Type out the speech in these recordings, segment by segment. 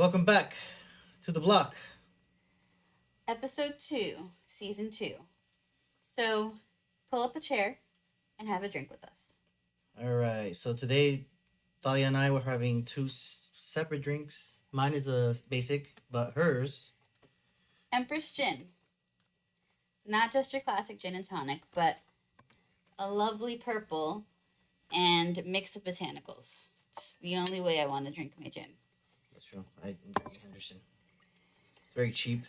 Welcome back to the block. Episode 2, Season 2. So, pull up a chair and have a drink with us. All right, so today, Thalia and I were having two separate drinks. Mine is a basic, but hers. Empress Gin. Not just your classic gin and tonic, but a lovely purple and mixed with botanicals. It's the only way I want to drink my gin. That's true. I'm drinking Henderson. It's very cheap,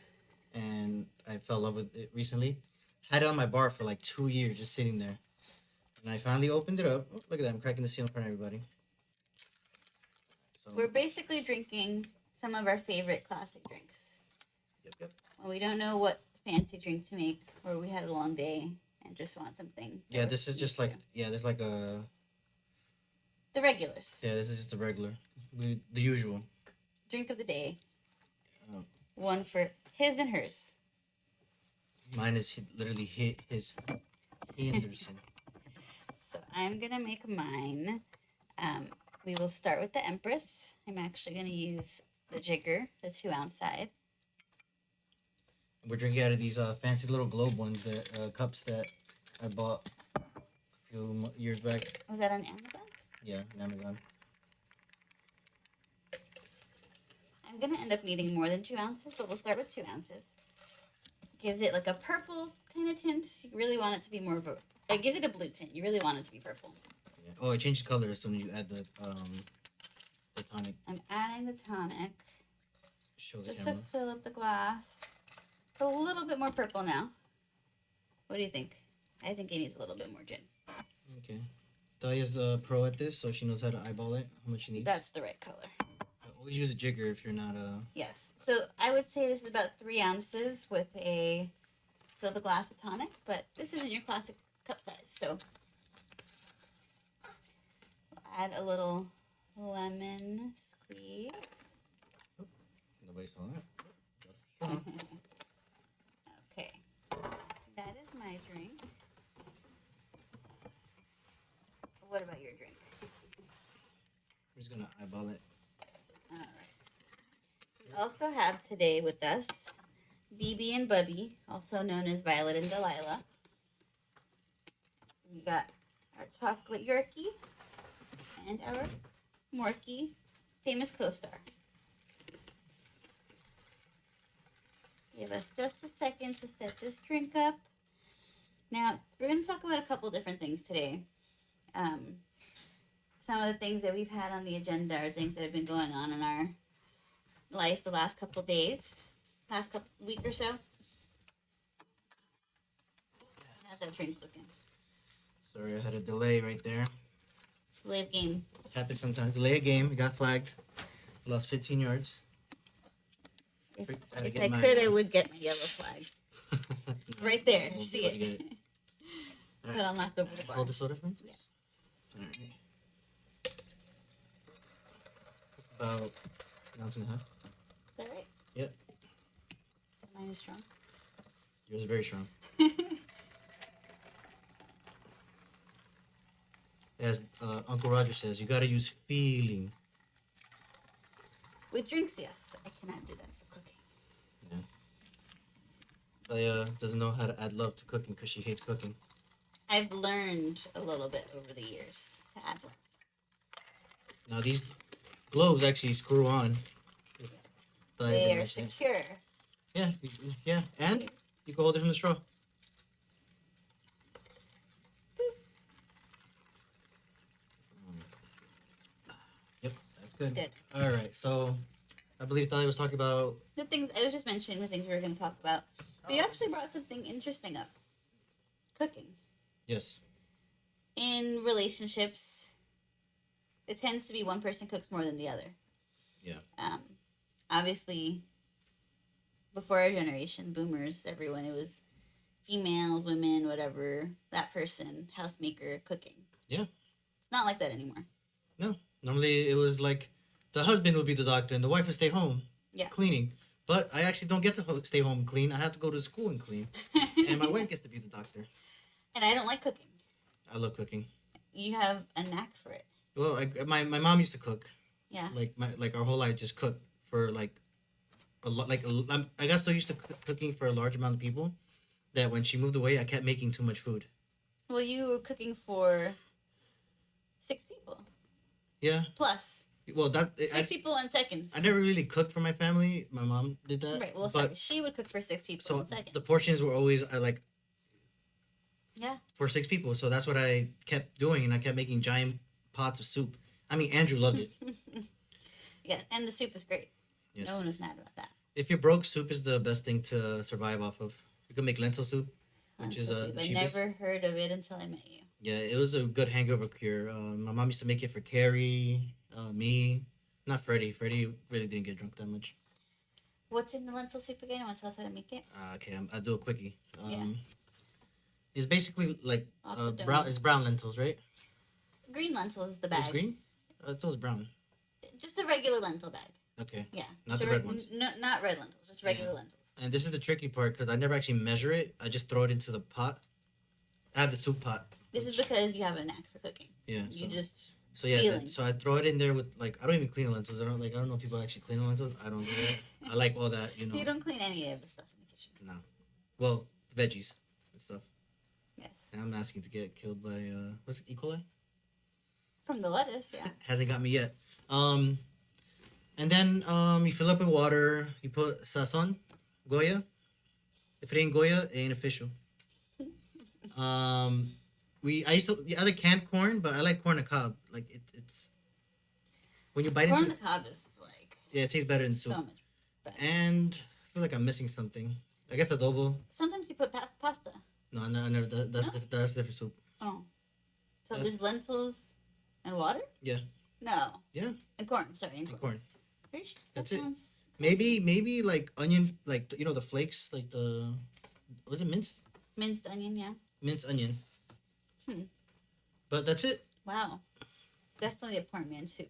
and I fell in love with it recently. Had it on my bar for like 2 years, just sitting there. And I finally opened it up. Oh, look at that. I'm cracking the seal in front of everybody. We're basically drinking some of our favorite classic drinks. Yep. When we don't know what fancy drink to make, or we had a long day and just want something. Yeah, this is just like, there's like a... The regulars. Yeah, this is just a regular. The usual. Drink of the day. Oh. One for his and hers. Mine is literally his Henderson. So I'm going to make mine. We will start with the Empress. I'm actually going to use the jigger, the 2-ounce side. We're drinking out of these fancy little globe ones, that cups that I bought a few years back. Was that on Amazon? Yeah, on Amazon. I'm going to end up needing more than 2 ounces, but we'll start with 2 ounces. Gives it like a purple kind of tint. You really want it to be more of a... It gives it a blue tint. You really want it to be purple. Yeah. Oh, it changes color as soon as you add the tonic. I'm adding the tonic. Show the just camera. to fill up the glass. It's a little bit more purple now. What do you think? I think it needs a little bit more gin. Okay. Thalia's the pro at this, so she knows how to eyeball it, how much she needs. That's the right color. Always use a jigger if you're not Yes. So I would say this is about 3 ounces with a fill the glass with tonic, but this isn't your classic cup size, so we'll add a little lemon squeeze. Nobody saw that. Okay. That is my drink. What about your drink? I'm just gonna eyeball it. All right. We also have today with us BB and Bubby, also known as Violet and Delilah. We got our chocolate Yorkie and our Morkie, famous co-star. Give us just a second to set this drink up. Now, we're going to talk about a couple different things today. Some of the things that we've had on the agenda are things that have been going on in our life the last couple days, last couple week or so. How's that drink looking? Sorry, I had a delay right there. Delay of game. Happens sometimes. Delay a game. We got flagged. Lost 15 yards. If I could, I would get my yellow flag. Right there. We'll See it. Right. But I'll knock over the bar. Hold the soda for me? Yeah. All right. It's about an ounce and a half. Is that right? Yep. So mine is strong. Yours is very strong. As Uncle Roger says, you gotta use feeling. With drinks, yes. I cannot do that for cooking. Yeah. Talia doesn't know how to add love to cooking because she hates cooking. I've learned a little bit over the years to add love. Now these globes actually screw on. They are secure. Yeah, and you can hold it from the straw. Yep, that's good. Good. All right, so I believe Thalia was talking about... The things, I was just mentioning the things we were going to talk about. But you actually brought something interesting up. Cooking. Yes. In relationships, it tends to be one person cooks more than the other. Yeah. Obviously, before our generation, boomers, everyone, it was females, women, whatever, that person, housemaker, cooking. Yeah. It's not like that anymore. No. Normally it was like the husband would be the doctor and the wife would stay home cleaning. But I actually don't get to stay home and clean. I have to go to school and clean. And my wife gets to be the doctor. And I don't like cooking. I love cooking. You have a knack for it. Well, my mom used to cook. Yeah. Like our whole life, just cook for like a lot. I got so used to cooking for a large amount of people that when she moved away, I kept making too much food. Well, you were cooking for 6 people Yeah. plus. Well, Six people in seconds. I never really cooked for my family. My mom did that. Right. Well, sorry, she would cook for 6 people So in seconds. the portions were always Yeah. for 6 people. So that's what I kept doing, and I kept making giant pots of soup. I mean, Andrew loved it. Yeah, and the soup is great. Yes. No one was mad about that. If you're broke, soup is the best thing to survive off of. You can make lentil soup, which Lentil is soup. the I cheapest. never heard of it until I met you. Yeah, it was a good hangover cure. My mom used to make it for Carrie, me, not Freddie. Freddie really didn't get drunk that much. What's in the lentil soup again? Want to tell us how to make it? Okay, I'll do a quickie. Yeah. It's basically like Off the dome. brown. It's brown lentils, right? Green lentils is the It's bag. green. I thought it was brown. Just a regular lentil bag. Okay. Yeah. Not the red ones. Not red lentils. Just regular lentils. And this is the tricky part because I never actually measure it. I just throw it into the pot. I have the soup pot. This is because you have a knack for cooking. Yeah. You just So yeah, feeling. so I throw it in there with I don't even clean the lentils. I don't know if people actually clean the lentils. I don't do that. I like all that, you know. You don't clean any of the stuff in the kitchen. No. Well, veggies and stuff. Yes. And I'm asking to get killed by what's it, E. coli? From the lettuce, yeah. Hasn't got me yet. And then you fill up with water. You put sazon, Goya. If it ain't Goya, it ain't official. I used to the other canned corn, but I like corn on cob. Like it's when you bite Corn on into the cob is like yeah, it tastes better in soup. so much better. And I feel like I'm missing something. I guess adobo. Sometimes you put pasta. No, I never. That's No? that's different soup. Oh. So there's lentils and water? Yeah. No. Yeah. And corn. Sorry. And corn. That That's it. sounds Maybe like onion, like the flakes, like the was it minced onion, yeah. minced onion. But that's it. Wow. Definitely a poor man soup.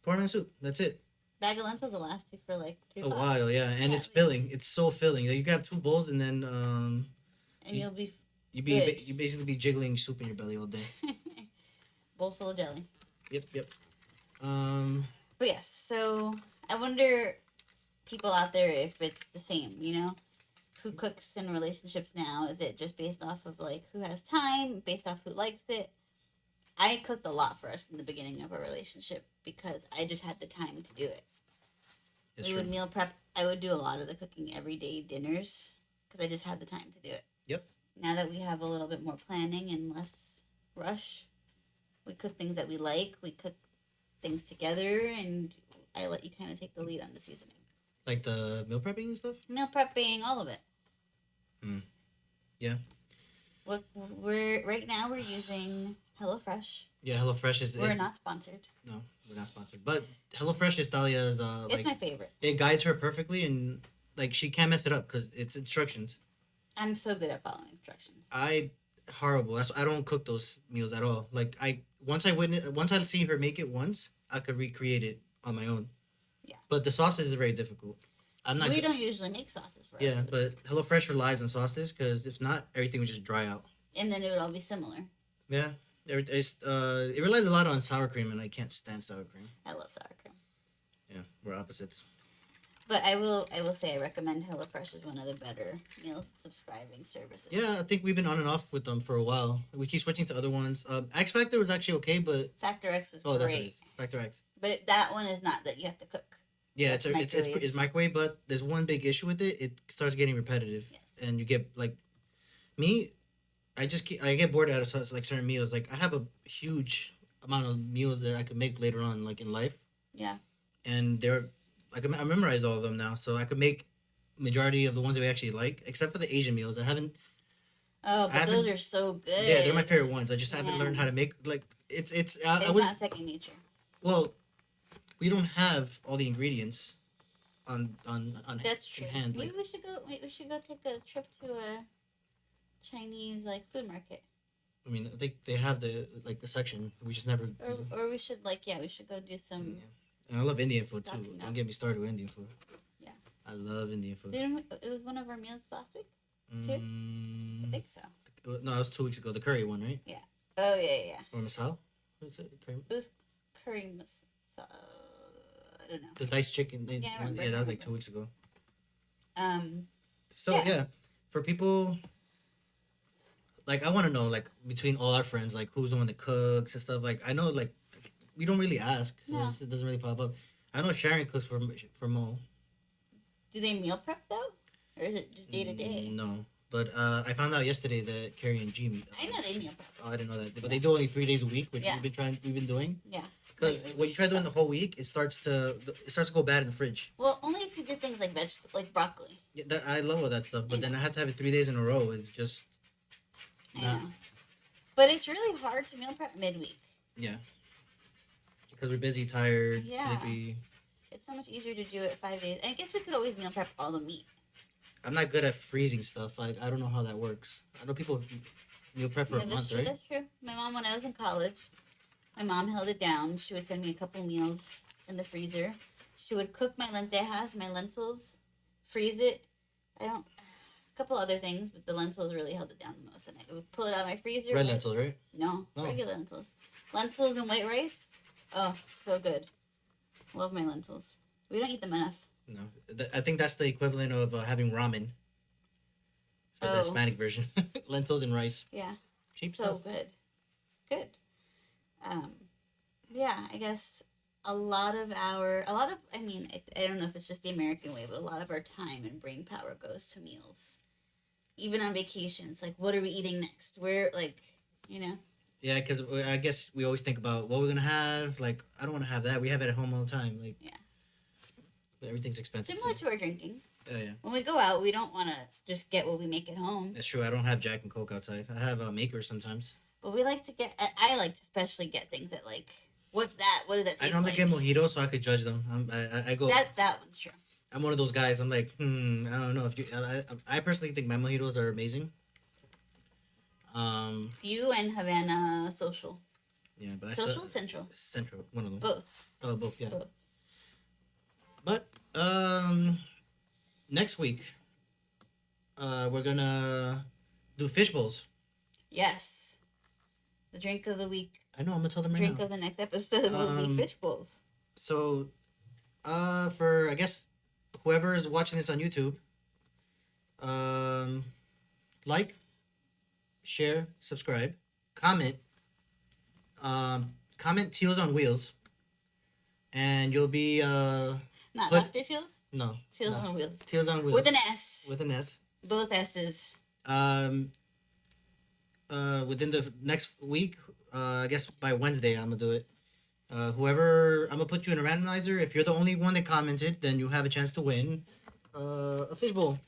Poor man soup. That's it. Bag of lentils will last you for like 3 A pots. while, yeah, and Yeah, it's at filling. least. It's so filling. You can have 2 bowls, and then And you'll be you you basically be jiggling soup in your belly all day. bowl full of jelly. Yep. But yes, so I wonder, people out there, if it's the same, you know? Who cooks in relationships now? Is it just based off of like who has time, based off who likes it? I cooked a lot for us in the beginning of our relationship because I just had the time to do it. That's We true. would meal prep. I would do a lot of the cooking everyday dinners because I just had the time to do it. Yep. Now that we have a little bit more planning and less rush, we cook things that we like. We cook things together, and I let you kind of take the lead on the seasoning. Like the meal prepping and stuff. Meal prepping, all of it. Yeah. We're right now we're using HelloFresh. Yeah, HelloFresh is. We're not sponsored. No, we're not sponsored. But HelloFresh is Dahlia's. It's my favorite. It guides her perfectly, and like she can't mess it up because it's instructions. I'm so good at following instructions. Horrible. I don't cook those meals at all. Like once I see her make it once, I could recreate it on my own. Yeah. But the sauces is very difficult. I'm not. We don't usually make sauces for our Yeah, food. but HelloFresh relies on sauces because if not, everything would just dry out. And then it would all be similar. Yeah. It relies a lot on sour cream, and I can't stand sour cream. I love sour cream. Yeah, we're opposites. But I will say I recommend HelloFresh as one of the better meal subscribing services. Yeah, I think we've been on and off with them for a while. We keep switching to other ones. X Factor was actually okay, but Factor X was that's what it great. is. Factor X. But that one is not that you have to cook. Yeah, That's it's microwave, but there's one big issue with it. It starts getting repetitive, Yes. and you get like me. I get bored out of like certain meals. Like I have a huge amount of meals that I could make later on, like in life. Yeah. And they're like I memorized all of them now, so I could make majority of the ones that we actually like, except for the Asian meals. I haven't. Oh, but those haven't- are so good. Yeah, they're my favorite ones. I just haven't Yeah. learned how to make like it's. It's I was not second nature. well. We don't have all the ingredients on That's true. hand. Maybe we should go. We should go take a trip to a Chinese like food market, I mean, I think they have the section. We just never. or we should we should go do some. Yeah. And I love Indian food too. Stocking Don't up. get me started with Indian food. Yeah. I love Indian food. It was one of our meals last week. I think so. No, it was 2 weeks ago. The curry one, right? Oh yeah. Or masala? What is it? Curry? It was curry masala. don't know. The diced chicken. Yeah, I remember, that I was like remember. 2 weeks ago. So Yeah. yeah, for people like I want to know like between all our friends like who's the one that cooks and stuff. Like I know like we don't really ask No. 'cause it doesn't really pop up. I know Sharon cooks for Mo. Do they meal prep though, or is it just day to day? No, but I found out yesterday that Carrie and Jimmy. I know they meal prep. Oh, I didn't know that, but they do only 3 days a week, which Yeah. we've been doing. Yeah. Because Lately, when you try doing the sucks. whole week, it starts to go bad in the fridge. Well, only if you do things like like broccoli. Yeah, I love all that stuff, but I then know. I had to have it 3 days in a row. It's just I not, know. But it's really hard to meal prep midweek. yeah, because we're busy, tired, Yeah. sleepy. It's so much easier to do it 5 days. And I guess we could always meal prep all the meat. I'm not good at freezing stuff. Like I don't know how that works. I know people meal prep for a That's month, true. right? That's true. My mom, when I was in college, my mom held it down. She would send me a couple meals in the freezer. She would cook my lentejas, my lentils, freeze it. A couple other things, but the lentils really held it down the most. And I would pull it out of my freezer. Red lentils, right? No, Oh. regular lentils. Lentils and white rice. Oh, so good. Love my lentils. We don't eat them enough. No, I think that's the equivalent of having ramen. For the Oh. Hispanic version, lentils and rice, Yeah. cheap So stuff. good. Good. Yeah, I guess I mean, I don't know if it's just the American way, but a lot of our time and brain power goes to meals. Even on vacations, like, what are we eating next? Where, like, you know? Yeah, because I guess we always think about what we're gonna have. Like, I don't want to have that. We have it at home all the time. Like, Yeah. everything's expensive. Similar too. to our drinking. Oh yeah, When we go out, we don't want to just get what we make at home. that's true. I don't have Jack and Coke outside. I have makers sometimes. But we like to I like to especially get things that, like, what's that? What does that taste I normally like? get mojitos so I could judge them. I go. That one's true. I'm one of those guys. I'm like, I don't know if you. I personally think my mojitos are amazing. You and Havana Social. Yeah, but I Social? Central. Central, one of them. Both. Oh, both. Yeah. Both. But next week, we're gonna do fish bowls. Yes. The drink of the week, I know. I'm gonna tell them right drink now. of the next episode will be fish bowls. So, for I guess whoever is watching this on YouTube, like, share, subscribe, comment, comment Teals on Wheels, and you'll be Not Put- Dr. Teals? no Teals no. on Wheels. Teals on Wheels With an S. with an S. Both S's. Within the next week, I guess by Wednesday I'm gonna do it. Whoever I'm gonna put you in a randomizer. If you're the only one that commented, then you have a chance to win a fishbowl.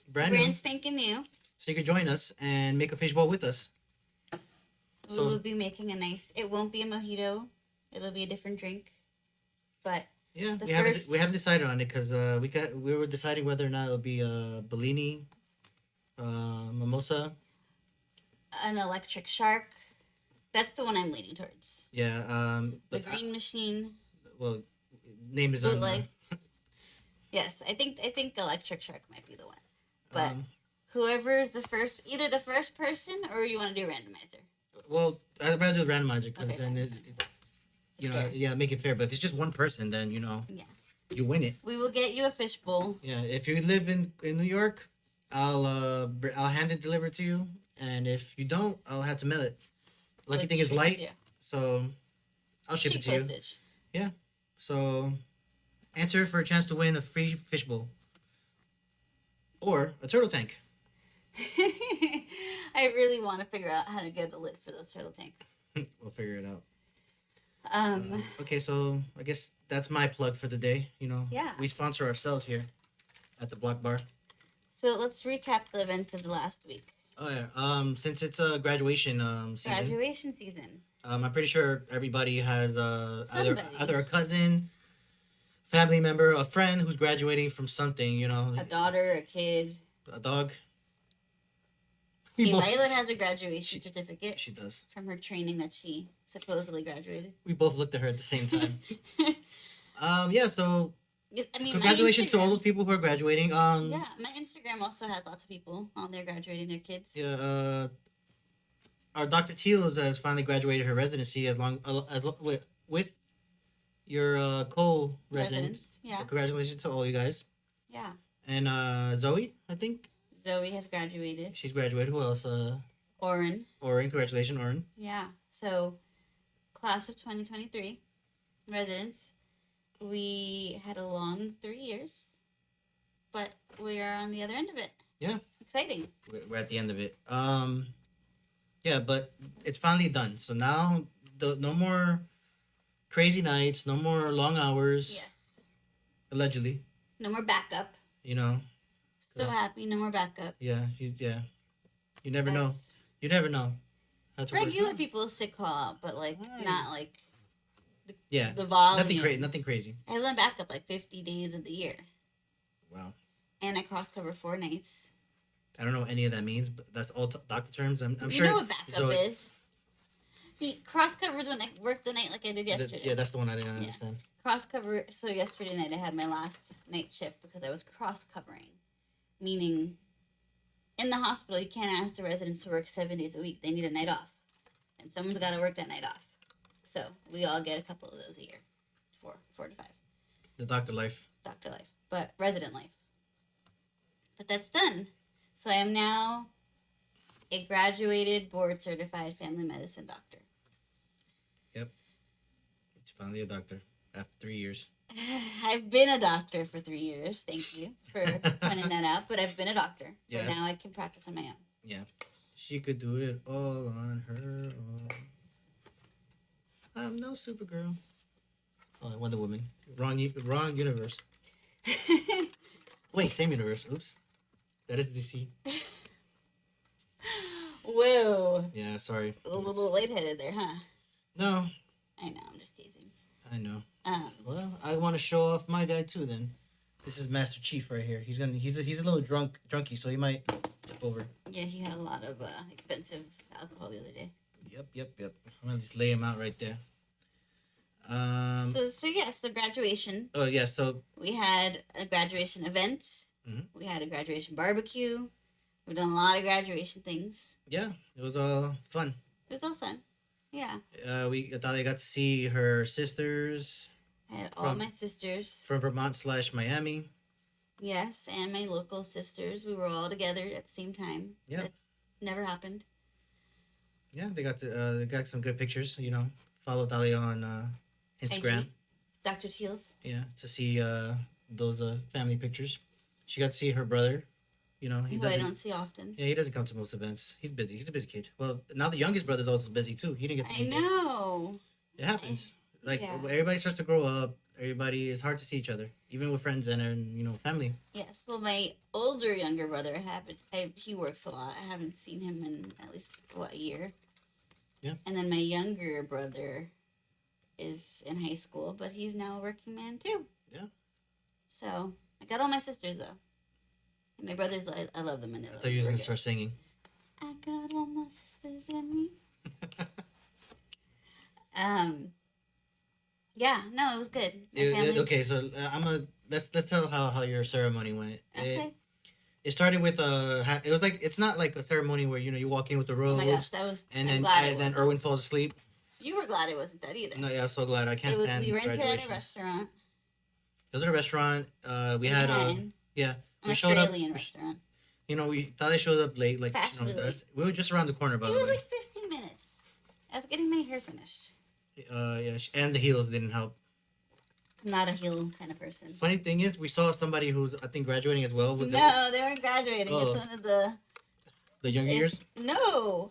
Brand new. Brand spanking new. So you can join us and make a fishbowl with us. We So- will be making a nice. It won't be a mojito. It'll be a different drink. But Yeah, The we haven't first- we haven't decided on it because we were deciding whether or not it'll be a Bellini, mimosa. an electric shark. That's the one I'm leaning towards. Yeah, The but green machine. well, name is on. Bootleg. Yes, I think electric shark might be the one. But Um, whoever's the first, either the first person or you want to do randomizer. well, I'd rather do the randomizer because Okay, then you know, fair. yeah, make it fair. But if it's just one person, then you know, Yeah. you win it. We will get you a fishbowl. Yeah, if you live in New York, I'll hand it delivered to you, and if you don't, I'll have to mail it. Lucky Like thing is cheap- light, Yeah. so I'll ship Cheap it to you. postage. So enter for a chance to win a free fishbowl or a turtle tank. I really want to figure out how to get a lid for those turtle tanks. We'll figure it out. Um, Okay, so I guess that's my plug for the day. You know, Yeah. we sponsor ourselves here at the Block Bar. so let's recap the events of the last week. Oh yeah. Since it's a graduation season, Graduation season. I'm pretty sure everybody has Somebody. either a cousin, family member, a friend who's graduating from something. You know, A daughter, a kid. a dog. Okay, We both, Violet has a graduation certificate she does. from her training that she supposedly graduated. We both looked at her at the same time. Yeah. So I mean, congratulations to all my those people who are graduating. Instagram- Yeah, my Instagram also has lots of people on there graduating their kids. Yeah, our Dr. Teals has finally graduated her residency with your co-resident. Residents. Yeah. Congratulations to all you guys. Yeah. And Zoe, I think Zoe has graduated. she's graduated. Who else? Oren. Oren, congratulations, Oren. Yeah. So, class of 2023 residents. We had a long 3 years, but we are on the other end of it. Yeah. Exciting. We're at the end of it. Yeah, but it's finally done. So now, no more crazy nights, no more long hours. Yes. Allegedly, No more backup. you know. So happy. No more backup. Yeah, You never know. You never know. How to work. Regular people sick call out, but like Right. not like Yeah. the volume. Nothing crazy. I went backup like 50 days of the year, Wow. and I cross cover 4 nights. I don't know what any of that means, but that's all doctor terms. I'm You sure. know what backup so- is? Cross covers when I work the night like I did yesterday. Yeah, that's the one I didn't understand. Cross cover. So yesterday night I had my last night shift because I was cross covering, meaning in the hospital you can't ask the residents to work 7 days a week. They need a night off, and someone's got to work that night off. So we all get a couple of those a year, 4 to 5. The doctor life. Doctor life, but resident life. But that's done. So I am now a graduated board certified family medicine doctor. She's finally a doctor after 3 years. I've been a doctor for 3 years. Thank you for pointing that out. But I've been a doctor. Yeah. But now I can practice on my own. Yeah. She could do it all on her own. I'm no Supergirl. Oh, Wonder Woman. Wrong universe. Wait, same universe. Oops. That is DC. Whoa. Yeah, sorry. A little lightheaded there, huh? No, I know. I'm just teasing. I know. Um, Well, I want to show off my guy too. Then, this is Master Chief right here. He's a little drunky, so he might tip over. yeah, he had a lot of expensive alcohol the other day. Yep. I'm gonna just lay him out right there. So graduation. Oh yeah. So We had a graduation event. Mhm. We had a graduation barbecue. We've done a lot of graduation things. yeah, it was all fun. It was all fun. Yeah. I thought I got to see her sisters I had all From- my sisters. from Vermont/Miami. Yes, and my local sisters. We were all together at the same time. Yeah. That's never happened. Yeah, they got some good pictures. You know, follow Dahlia on Instagram. IG. Dr. Teals. Yeah, to see those family pictures. She got to see her brother. You know, Who I don't see often. Yeah, he doesn't come to most events. He's busy. He's a busy kid. Well, now the youngest brother's also busy too. He didn't get to I meet him. know. It happens. Like Yeah. everybody starts to grow up. Everybody it's hard to see each other, even with friends and family. Yes. Well, my younger brother, he works a lot. I haven't seen him in at least, a year? Yeah. And then my younger brother is in high school, but he's now a working man too. Yeah. So, I got all my sisters, though. And my brothers, I love them. And I thought you were gonna start singing. I got all my sisters in me. Yeah, no, it was good. My family's- Okay, so let's tell how your ceremony went. Okay. It started with it was like it's not like a ceremony where you walk in with the Oh robes my gosh, that was. and I'm then glad it then wasn't. Erwin falls asleep. You were glad it wasn't that either. No, yeah, I'm so glad. I can't stand We rented at a graduations. restaurant. It was at a restaurant. We in had Manhattan, yeah. an We showed up. Australian restaurant. We thought they showed up late. Like Fashionably late. we were just around the corner, by It the was way. like 15 minutes. I was getting my hair finished. Yeah, and the heels didn't help. I'm not a heel kind of person. Funny thing is, we saw somebody who's I think graduating as well with No, they weren't graduating. Oh. It's one of the. the younger years. No,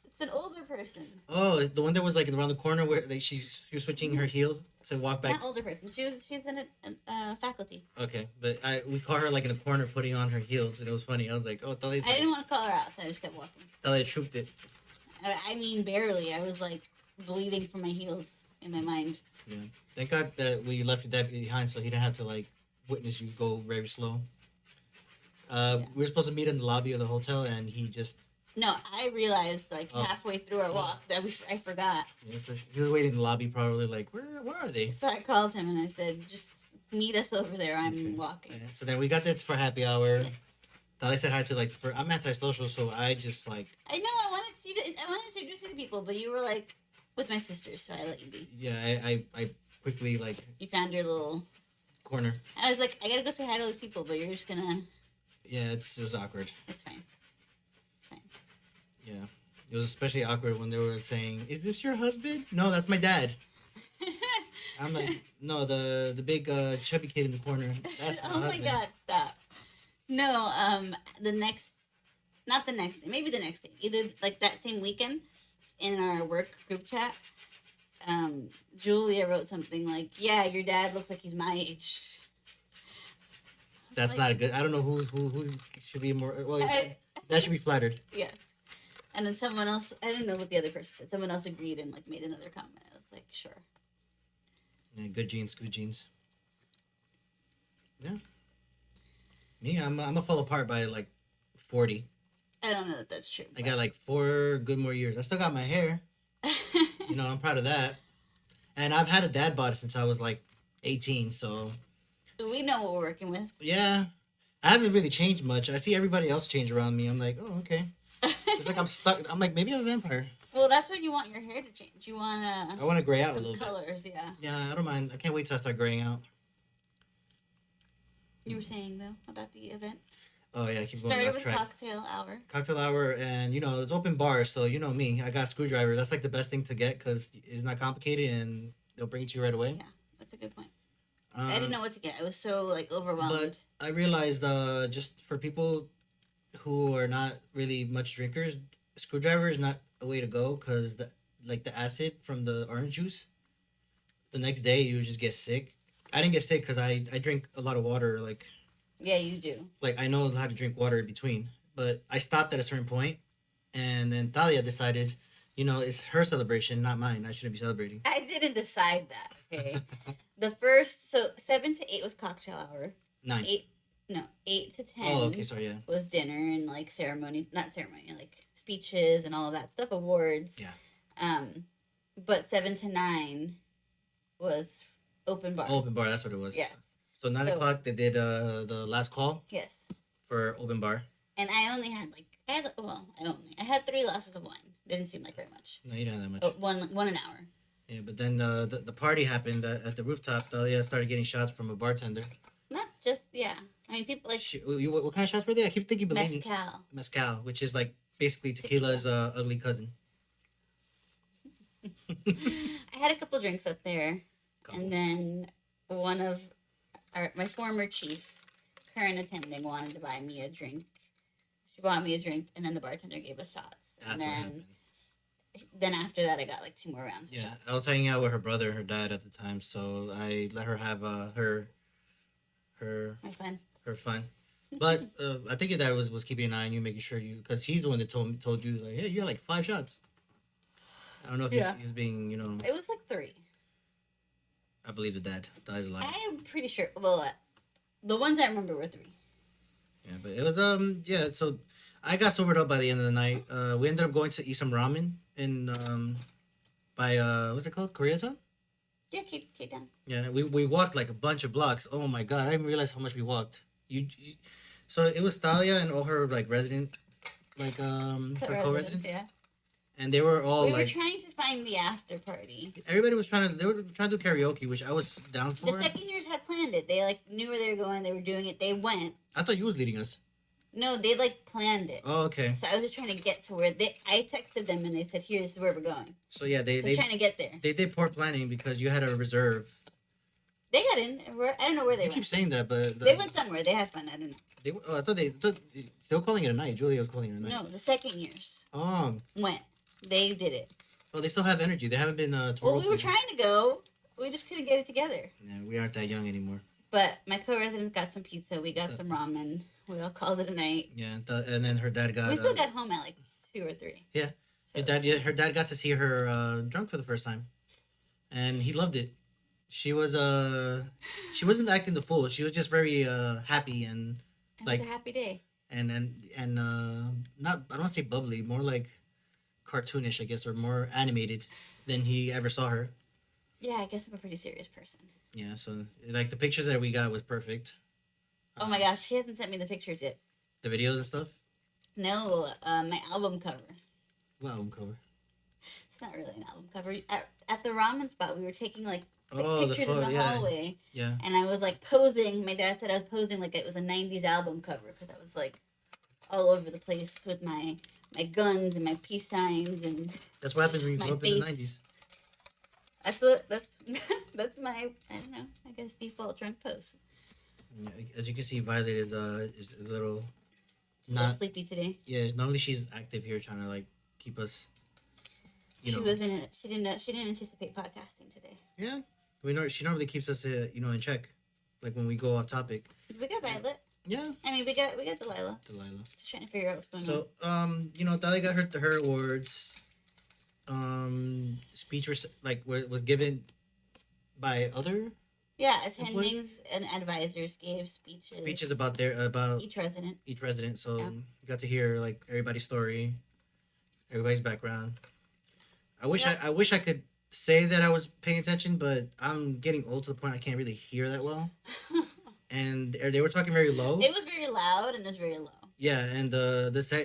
it's an older person. Oh, the one that was like around the corner where she was switching her heels to walk back. Not older person. She's in a faculty. Okay, but we caught her like in a corner putting on her heels, and it was funny. I was like, oh, I didn't want to call her out, so I just kept walking. Thalia trooped it. I mean, barely. I was like bleeding from my heels in my mind. Yeah. Thank God that we left your dad behind, so he didn't have to like witness you go very slow. We were supposed to meet in the lobby of the hotel, and he just No, I realized like Oh. halfway through our walk that I forgot. so he was waiting in the lobby, probably like, where are they? So I called him and I said, "Just meet us over there. I'm Okay. walking." Yeah. So then we got there for happy hour. Yes. Thalia said hi to I'm antisocial, so I just like I know I wanted to introduce you to people, but you were like with my sisters, so I let you be. yeah, I quickly like You found your little corner. I was like, I gotta go say hi to those people, but you're just gonna. Yeah, it was awkward. It's fine. It's fine. Yeah, it was especially awkward when they were saying, "Is this your husband?" No, that's my dad. I'm like, no, the big chubby kid in the corner. That's my Oh my husband. god, stop. No, the next, not the next day, maybe the next day, either like that same weekend, in our work group chat, Julia wrote something like, "Yeah, your dad looks like he's my age." That's like, not a good. I don't know who should be more. Well, that should be flattered. Yes. And then someone else, I didn't know what the other person said. Someone else agreed and like made another comment. I was like, sure. Yeah, good genes, good genes. Yeah. Me, I'm gonna fall apart by like 40. I don't know that that's true. I got like 4 good more years. I still got my hair. You know, I'm proud of that. And I've had a dad bod since I was like 18, so We know what we're working with. yeah. I haven't really changed much. I see everybody else change around me. I'm like, oh, okay. It's like I'm stuck. I'm like, maybe I'm a vampire. Well, that's when you want your hair to change. You want I want to gray out a some little colors, bit. yeah. Yeah, I don't mind. I can't wait till I start graying out. You were saying though about the event. Oh yeah, I keep going Started off with track. cocktail hour. Cocktail hour, and you know it's open bar, so you know me. I got screwdrivers. That's like the best thing to get because it's not complicated and they'll bring it to you right away. Yeah, that's a good point. I didn't know what to get. I was so like overwhelmed. But I realized just for people who are not really much drinkers, screwdriver is not a way to go because the acid from the orange juice, the next day you just get sick. I didn't get sick because I drink a lot of water. Yeah, you do. Like I know how to drink water in between, but I stopped at a certain point, and then Talia decided, you know, it's her celebration, not mine. I shouldn't be celebrating. I didn't decide that. Okay. The first 7 to 8 was cocktail hour. 9. 8 to 10. Oh, okay, sorry, yeah. Was dinner and like not ceremony, like speeches and all of that stuff, awards. Yeah. But 7 to 9 was open bar. Open bar, that's what it was. Yes. So 9 o'clock they did the last call. Yes. For open bar. And I only had I had 3 glasses of wine. Didn't seem like very much. No, you didn't have that much. Oh, one an hour. Yeah, but then the party happened at the rooftop. Talia started getting shots from a bartender. Not just I mean people like what kind of shots were they? I keep thinking Bellini. mezcal. Mezcal, which is like basically tequila's ugly cousin. I had a couple drinks up there, and then one of my former chief, current attending, wanted to buy me a drink. She bought me a drink, and then the bartender gave us shots. And then after that, I got like 2 more rounds of shots. I was hanging out with her brother, her dad at the time, so I let her have her fun. But I think your dad was keeping an eye on you, making sure because he's the one that told you like, hey, you had like 5 shots. I don't know if he's being, you know. It was like 3. I believe the dad. Dad's alive. I am pretty sure. Well, the ones I remember were 3. Yeah, but it was So I got sobered up by the end of the night. We ended up going to eat some ramen in by what's it called, Koreatown? Yeah, Cape Town. Yeah, we walked like a bunch of blocks. Oh my god, I didn't realize how much we walked. So it was Thalia and all her like resident, like her co-residents. Yeah. And they were all we were trying to find the after party. Everybody was trying to. They were trying to do karaoke, which I was down for. The second years had planned it. They like knew where they were going. They were doing it. They went. I thought you was leading us. No, they like planned it. Oh, okay. So I was just trying to get to where I texted them and they said, "Here's where we're going." So yeah, they trying to get there. They did poor planning because you had a reserve. They got in. I don't know where they went. You keep saying that, but they went somewhere. They had fun. I don't know. I thought they were calling it a night. Julia was calling it a night. No, the second years. Went. They did it. Well, they still have energy. They haven't been. Well, we were trying to go. We just couldn't get it together. Yeah, we aren't that young anymore. But my co-residents got some pizza. We got some ramen. We all called it a night. Yeah, and then her dad got. We still got home at like 2 or 3. Yeah, so. Her dad got to see her drunk for the first time, and he loved it. She wasn't acting the fool. She was just very happy and it was a happy day. And not, I don't want to say bubbly, more like cartoonish, I guess, or more animated than he ever saw her. Yeah, I guess I'm a pretty serious person. Yeah, so like the pictures that we got was perfect. Oh my gosh, she hasn't sent me the pictures yet. The videos and stuff? No, my album cover. What album cover? It's not really an album cover. At the ramen spot, we were taking like like Oh, the pictures in photo, the yeah, hallway, yeah. and I was like posing. My dad said I was posing like it was a '90s album cover because I was like all over the place with my guns and my peace signs and That's what happens when you my grow up in the face. '90s. That's that's my I don't know I guess default drunk pose. Yeah, as you can see, Violet is a little She's a little not. sleepy today. Yeah, not only she's active here trying to like keep us, you She know. wasn't. She didn't. She didn't anticipate podcasting today. Yeah, we know she normally keeps us, in check, like when we go off topic. We got Violet. Yeah, I mean, we got Delilah. Delilah. Just trying to figure out what's going on. So, Dahlia got her awards. Speech was given by other Yeah, attendings and advisors gave speeches about about each resident. each resident. So Yeah. you got to hear like everybody's story, everybody's background. I wish I could say that I was paying attention, but I'm getting old to the point I can't really hear that well. And they were talking very low. It was very loud and it was very low. Yeah, and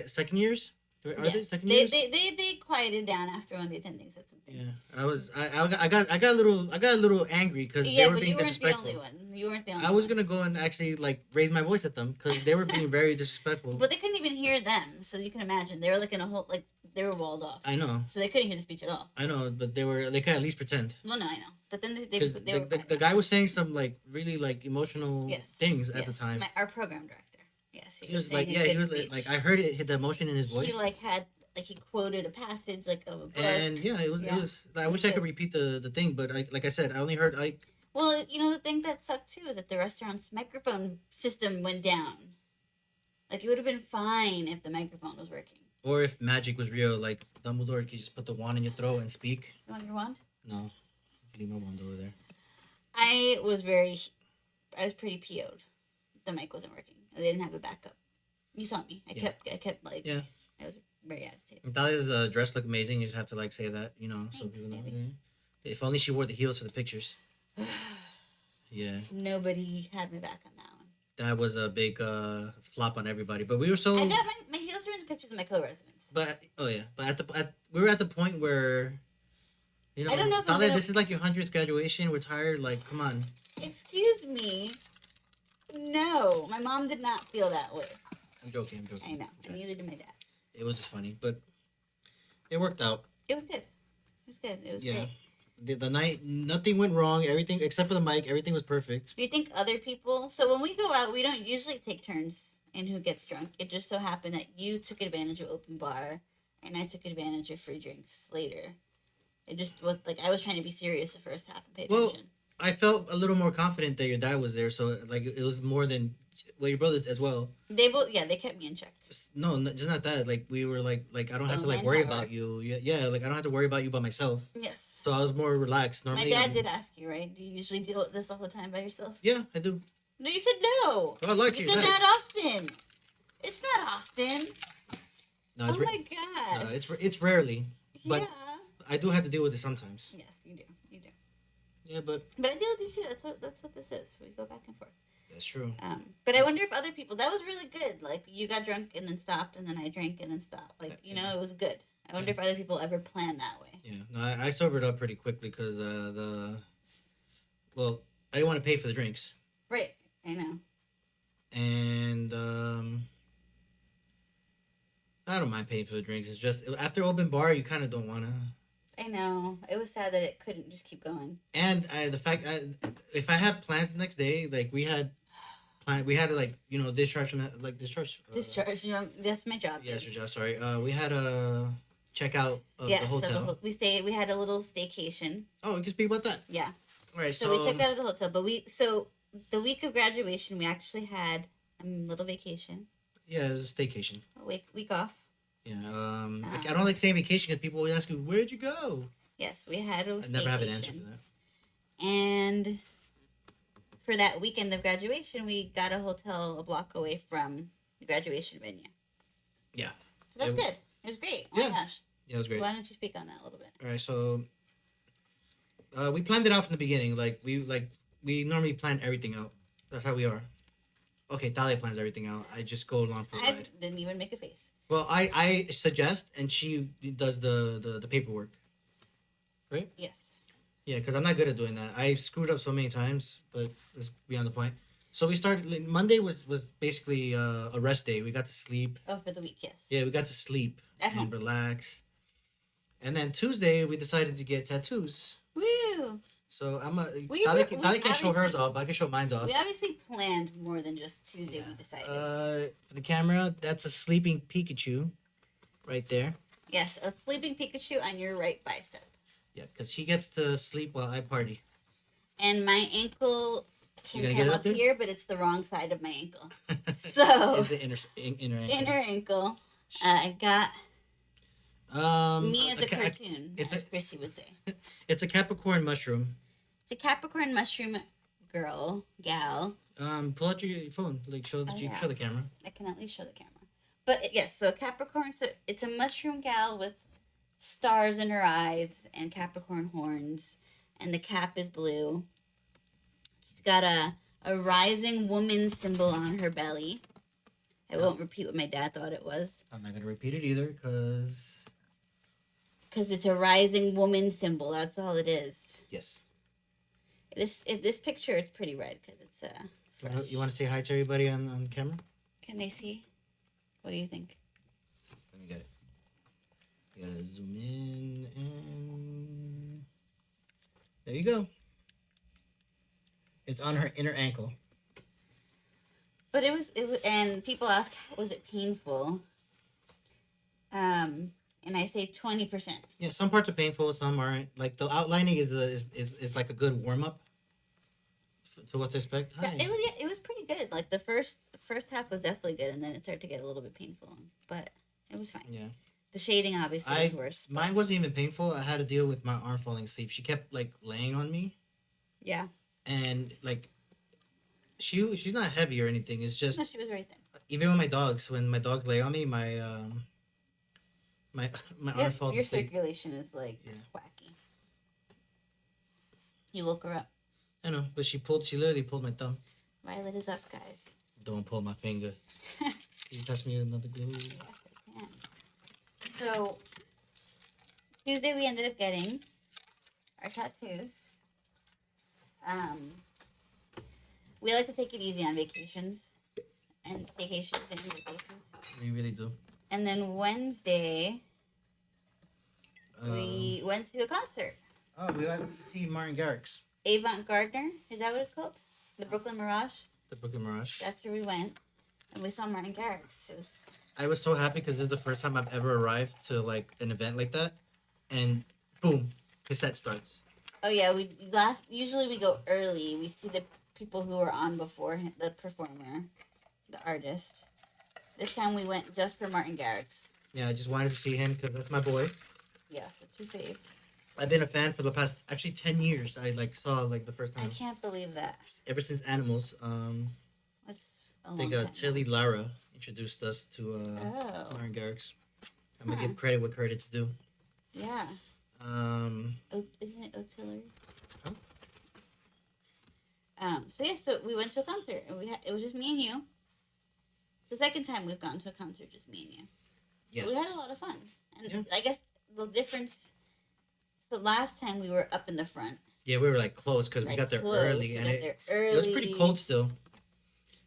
second years are yes. they second they, years? they quieted down after one of the attendings said something. Yeah, I got a little angry because they were being disrespectful. You weren't the only one. You weren't the only. I was gonna go and actually like raise my voice at them because they were being very disrespectful. But they couldn't even hear them, so you can imagine they were like in a whole like they were walled off. I know. So they couldn't hear the speech at all. I know, but they could at least pretend. Well, no, I know. But then they were the guy was saying some like really like emotional things at the time. Our program director. Yes, he was like, he was like I heard it hit the emotion in his voice. He he quoted a passage like of a book. And it was. I wish I could repeat the thing, but like I said, I only heard like. Well, the thing that sucked too is that the restaurant's microphone system went down. Like it would have been fine if the microphone was working. Or if magic was real, like Dumbledore could just put the wand in your throat and speak. You want your wand? No, leave my wand over there. I was pretty PO'd. The mic wasn't working. They didn't have a backup. You saw me. I kept like. Yeah. I was very agitated. Dahlia's dress looked amazing. You just have to like say that, Thanks, so people know. baby. If only she wore the heels for the pictures. Yeah. Nobody had me back on that one. That was a big flop on everybody. But we were so. I got my heels were in the pictures of my co-residents. But we were at the point where. I don't know if Dahlia, this is like your 100th graduation. We're tired. Like, come on. Excuse me. No, my mom did not feel that way. I'm joking. I know. And neither did my dad. It was just funny, but it worked out. It was good. It was great. The night, nothing went wrong. Everything except for the mic, everything was perfect. Do you think other people? So when we go out, we don't usually take turns in who gets drunk. It just so happened that you took advantage of open bar, and I took advantage of free drinks later. It just was like I was trying to be serious the first half and pay attention. I felt a little more confident that your dad was there, so like it was more than your brother as well. They both, they kept me in check. No, just not that. Like we were like I don't have to like worry about you. Yeah, like I don't have to worry about you by myself. Yes. So I was more relaxed. Normally, my dad did ask you, right? Do you usually deal with this all the time by yourself? Yeah, I do. No, you said no. Oh, I like you said not often. It's not often. No, oh my gosh. No, it's rarely, but yeah. I do have to deal with it sometimes. Yes, you do. You do. Yeah, but I deal with you too. That's what this is. We go back and forth. That's true. But I wonder if other people. That was really good. Like you got drunk and then stopped, and then I drank and then stopped. Like it was good. I wonder if other people ever plan that way. Yeah, no, I sobered up pretty quickly because I didn't want to pay for the drinks. Right, I know. And I don't mind paying for the drinks. It's just after open bar, you kind of don't want to. I know. It was sad that it couldn't just keep going. And the fact if I had plans the next day, like we had to like discharge from that, like discharge. Discharge. That's my job. Yeah, that's your job. Sorry. We had a check out of the hotel. So we had a little staycation. Oh, you can speak about that. Yeah. All right. So we checked out of the hotel, but the week of graduation we actually had a little vacation. Yeah, it was a staycation. A week off. Yeah. I don't like saying vacation because people always ask you, "Where'd you go?" Yes, we had a staycation. I never have an answer for that. And for that weekend of graduation, we got a hotel a block away from the graduation venue. Yeah. So that's good. It was great. Oh my gosh. Yeah, it was great. Why don't you speak on that a little bit? All right, so we planned it out from the beginning. We normally plan everything out. That's how we are. Okay, Talia plans everything out. I just go along for the ride. I didn't even make a face. Well, I suggest, and she does the paperwork. Right? Yes. Yeah, because I'm not good at doing that. I screwed up so many times, but it's beyond the point. So we started. Monday was basically a rest day. We got to sleep. Oh, for the week, yes. Yeah, we got to sleep At and home. relax. And then Tuesday we decided to get tattoos. Woo! So I'm a. We Dali can show hers obviously- off. I can show mine's off. We obviously planned more than just Tuesday. We decided. For the camera, that's a sleeping Pikachu, right there. Yes, a sleeping Pikachu on your right bicep. Yeah, because he gets to sleep while I party. And my ankle You can gonna come get it up up there? here, but it's the wrong side of my ankle. So Is the inner ankle. inner ankle. I got me as a ca- cartoon, it's as a- Chrissy would say. It's a Capricorn mushroom. It's a Capricorn mushroom gal. Pull out your phone. Like show the Oh, yeah. show the camera. I can at least show the camera. But yes, so Capricorn. So it's a mushroom gal with stars in her eyes and Capricorn horns, and the cap is blue. She's got a rising woman symbol on her belly. I won't repeat what my dad thought it was, I'm not gonna repeat it either, because it's a rising woman symbol. That's all it is. yes. This picture, it's pretty red because it's fresh. You want to say hi to everybody on camera? Can they see? What do you think? Let me get it. You gotta zoom in and there you go. It's on her inner ankle. But it was, and people ask, was it painful? And I say 20%. Yeah, some parts are painful, some aren't. Like the outlining is like a good warm up to what to expect. Yeah, Hi. it was pretty good. Like the first half was definitely good, and then it started to get a little bit painful. But it was fine. Yeah. The shading obviously was worse. Mine wasn't even painful. I had to deal with my arm falling asleep. She kept like laying on me, Yeah. and like she's not heavy or anything. It's just No, she was right there. even when my dogs lay on me, my arm falls Your asleep. circulation is like Yeah. wacky. You woke her up. I know, but she literally pulled my thumb. Violet is up, guys. Don't pull my finger. Can you pass me another glue? Yes, I can. So Tuesday we ended up getting our tattoos. We like to take it easy on vacations and staycations and vacations. We really do. And then Wednesday we went to a concert. Oh, we went to see Martin Garrix, Avant Gardner, is that what it's called? The Brooklyn Mirage. the Brooklyn Mirage. That's where we went, and we saw Martin Garrix. It was I was so happy because this is the first time I've ever arrived to like an event like that, and boom, his set starts. Oh yeah, usually we go early. We see the people who are on before the performer, the artist. This time we went just for Martin Garrix. Yeah, I just wanted to see him because that's my boy. Yes, it's your fave. I've been a fan for the past actually 10 years. I like saw like the first I time can't believe that. ever since Animals. That's a I long think time. Tilly Lara introduced us to Oh, Martin Garrix. I'm gonna Huh. give credit what credit's due. yeah. Isn't it Otillery? Huh? So yeah, so we went to a concert, and it was just me and you. It's the second time we've gone to a concert, just me and you. Yeah. We had a lot of fun, and Yeah. I guess the difference. So last time we were up in the front. Yeah, we were like close because we Like got there close, early, we and got it there early. was pretty cold still.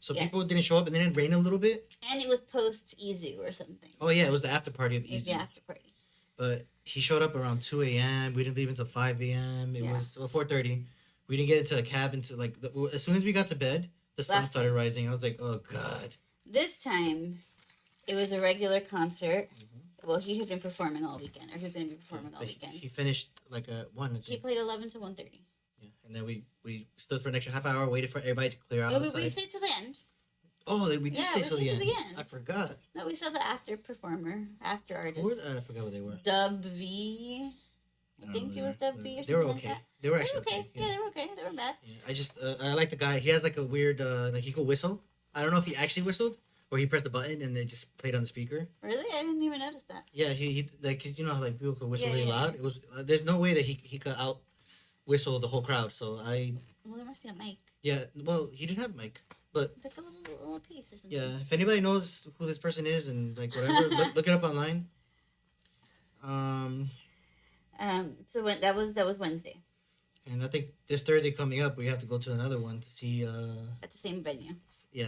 So Yes. people didn't show up, and then it rained a little bit. And it was post Izu or something. Oh yeah, it was the after party of It was Easy. the after party. But he showed up around 2 a.m. We didn't leave until 5 a.m. It Yeah. was 4:30. We didn't get into a cab until like as soon as we got to bed, the sun Last started rising. I was like, oh god. This time, it was a regular concert. Well, he had been performing all weekend, or he was going to be performing all But weekend. He finished like at 1. I He think. played 11 to 1:30. Yeah. And then we stood for an extra half hour, waited for everybody to clear out. No, we outside. stayed to the end. Oh, we did Yeah, stay we till stayed the till end. the end. I forgot. No, we saw the after performer, after Who were, artist. I forgot what they were. Dub V. I don't think know it was their- Dub V or They were something okay. like that. They were They actually were okay. okay. Yeah, they were okay. They were bad. Yeah, I just I like the guy. He has like a weird like he could whistle. I don't know if he actually whistled or he pressed the button and they just played on the speaker. Really? I didn't even notice that. Yeah, he like 'cause you know how like people could whistle Yeah, really yeah, loud. It was there's no way that he could out whistle the whole crowd. So Well, there must be a mic. well he didn't have a mic, but It's like a little piece or something. yeah, if anybody knows who this person is and like whatever, look it up online. So that was Wednesday. And I think this Thursday coming up, we have to go to another one to see. At the same venue. Yeah,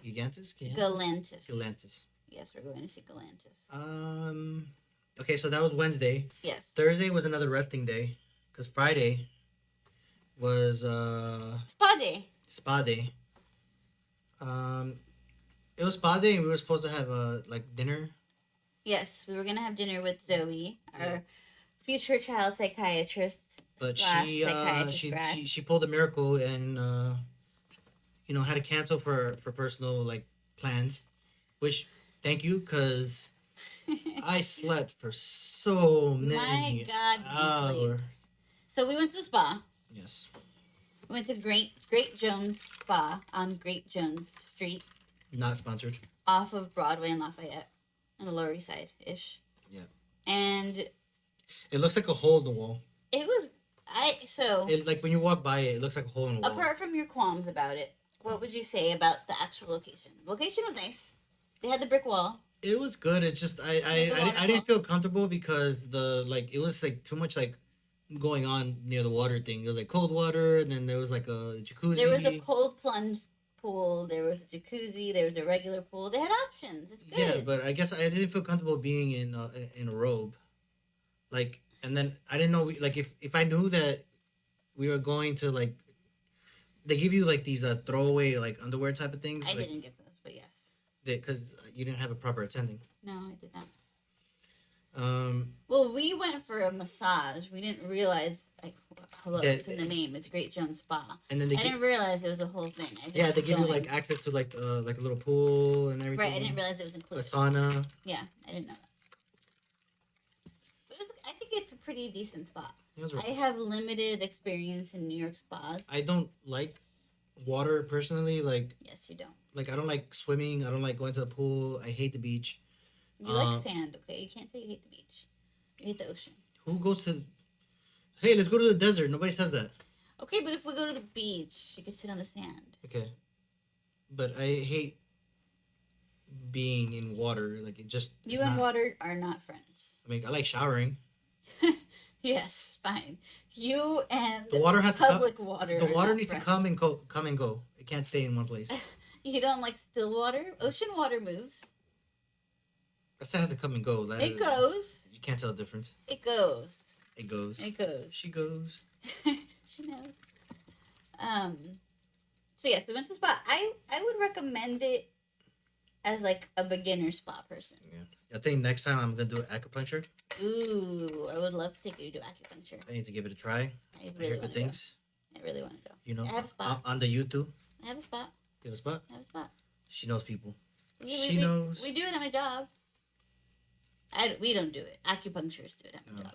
Gigantus. Galantis. Galantis. Yes, we're going to see Galantis. Okay, so that was Wednesday. Yes. Thursday was another resting day, because Friday was Spa day. Spa day. It was spa day, and we were supposed to have like dinner. Yes, we were gonna have dinner with Zoe, our future child psychiatrist. But she pulled a miracle and had to cancel for personal like plans, which thank you, because I slept for so many hours. So we went to the spa. Yes. We went to Great Jones Spa on Great Jones Street. Not sponsored. Off of Broadway and Lafayette, on the Lower East Side ish. Yeah. And it looks like a hole in the wall. It was like when you walk by it looks like a hole in the wall. Apart from your qualms about it, what would you say about the actual location? The location was nice. They had the brick wall. It was good. It's just I didn't feel comfortable because it was like too much like going on near the water thing. It was like cold water, and then there was like a jacuzzi. There was a cold plunge pool. There was a jacuzzi. There was a regular pool. They had options. It's good. Yeah, but I guess I didn't feel comfortable being in a robe, like, and then I didn't know if I knew that we were going to like, they give you like these throwaway like underwear type of things. I didn't get those, but yes. Because you didn't have a proper attending. No, I did not. Well, we went for a massage. We didn't realize, hello, it's in the name. It's Great Jones Spa. And then I didn't realize it was a whole thing. They give you like access to like a little pool and everything. Right, I didn't realize it was included. A sauna. Yeah, I didn't know that. But I think it's a pretty decent spa. I have limited experience in New York spas. I don't like water personally. Yes, you don't. I don't like swimming. I don't like going to the pool. I hate the beach. You like sand, okay? You can't say you hate the beach. You hate the ocean. Who goes to... Hey, let's go to the desert. Nobody says that. Okay, but if we go to the beach, you can sit on the sand. Okay. But I hate being in water. It just... You and water are not friends. I mean, I like showering. Yes, fine. You and the water has public water. The water needs to come and go. It can't stay in one place. You don't like still water? Ocean water moves. That has to come and go. It goes. You can't tell the difference. It goes. It goes. It goes. She goes. She knows. So yes, we went to the spa. I would recommend it as like a beginner spa person. Yeah. I think next time I'm gonna do acupuncture. Ooh, I would love to take you to acupuncture. I need to give it a try. I really want to go. I really want to go. You know, I have a spot. On the YouTube. I have a spot. You have a spot? I have a spot. She knows people. She knows. We do it at my job. We don't do it. Acupuncturists do it at my job.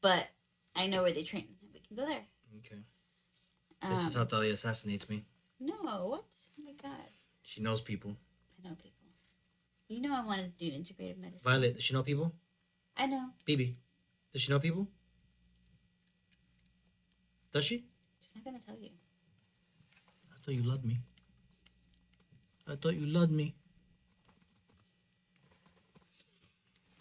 But I know where they train. We can go there. Okay. This is how Thalia assassinates me. No, what? Oh my god. She knows people. I know people. You know I want to do integrative medicine. Violet, does she know people? I know. BB, does she know people? Does she? She's not gonna tell you. I thought you loved me. I thought you loved me.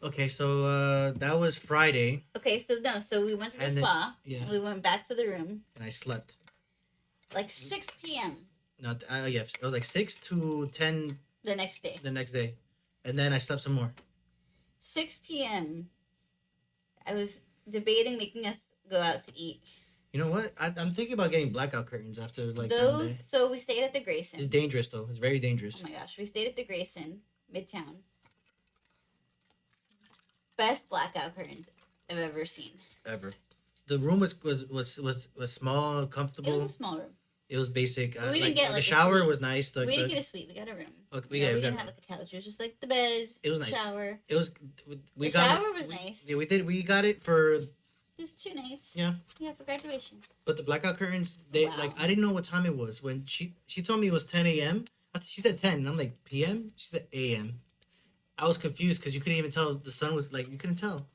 Okay, so that was Friday. Okay, so we went to the spa. Yeah. And we went back to the room. And I slept. Like 6 p.m. No, yeah, it was like 6 to 10. The next day. The next day. And then I slept some more. 6 p.m. I was debating making us go out to eat. You know what? I'm thinking about getting blackout curtains after like those. So we stayed at the Grayson. It's dangerous though. It's very dangerous. Oh my gosh, we stayed at the Grayson, Midtown. Best blackout curtains I've ever seen. Ever. The room was small, comfortable. It was a small room. It was basic. We didn't get the shower was nice. We didn't get a suite. We got a room. Okay, we didn't have like a couch. It was just like the bed. It was nice. Shower. It was. The shower was nice. Yeah, we did. We got it for. Just 2 nights. Yeah. Yeah, for graduation. But the blackout curtains, I didn't know what time it was when she told me it was 10 a.m. She said 10, and I'm like p.m. She said a.m. I was confused because you couldn't even tell the sun was you couldn't tell.